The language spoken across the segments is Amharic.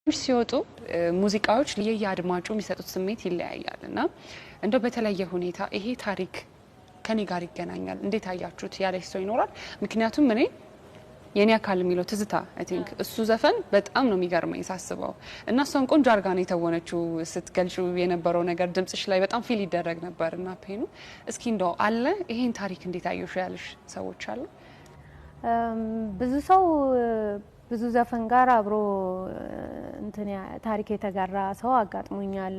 ሲወጡ ሙዚቃዎች ለየአድማጩ የሚሰጡት ስሜት ይለያያል እና እንደው በተለየ ሁኔታ ይሄ ታሪክ ከኔ ጋር ይገናኛል እንዴት አያችሁት ያለሽ ሰው ይኖራል? ምክንያቱም እኔ የኔ አካል የሚለው ትዝታ አይ ቲንክ እሱ ዘፈን በጣም ነው የሚገርመኝ ሳስበው እና እሷን ቆንጆ አርጋ ነው የተወነችው ስትገልጹ የነበረው ነገር ድምጽሽ ላይ በጣም ፊል ይደረግ ነበርና ፔኑ እስኪ እንደው አለ ይሄን ታሪክ እንዴት አየሽ ያለሽ ሰዎች አሉ? ብዙ ሰው ብዙ ዘፈን ጋር አብሮ እንትን ታሪክ የተጋራ ሰው አጋጥሞኛል።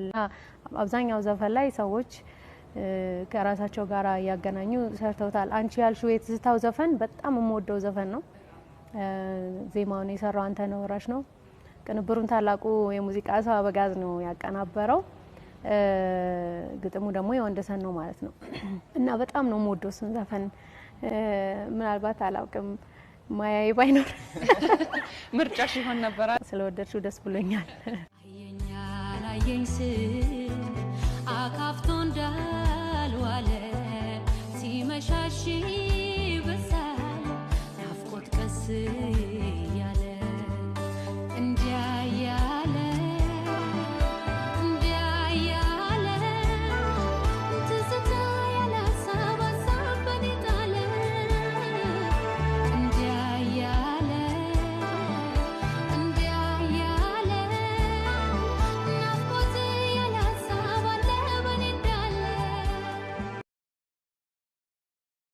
አብዛኛው ዘፈን ላይ ሰዎች ከራሳቸው ጋር ያገናኙ ሰርተውታል። አንቺ ያልሽው የትዝታው ዘፈን በጣም የምወደው ዘፈን ነው። ዜማውን የሰራው አንተነህ ወራሽ ነው። ቅንብሩን ታላቁ የሙዚቃ ሰው አበጋዝ ነው ያቀናበረው። ግጥሙ ደግሞ የወንደሰን ነው ማለት ነው። እና በጣም ነው የምወደው እሱን ዘፈን። ምናልባት አላውቅም ማያይ ባይኖር ምርጫሽ ይሆን ነበር። ስለወደድሽው ደስ ብሎኛል። አየኛል አየኝስ አካፍቶ እንዳልዋለ ሲመሻሽ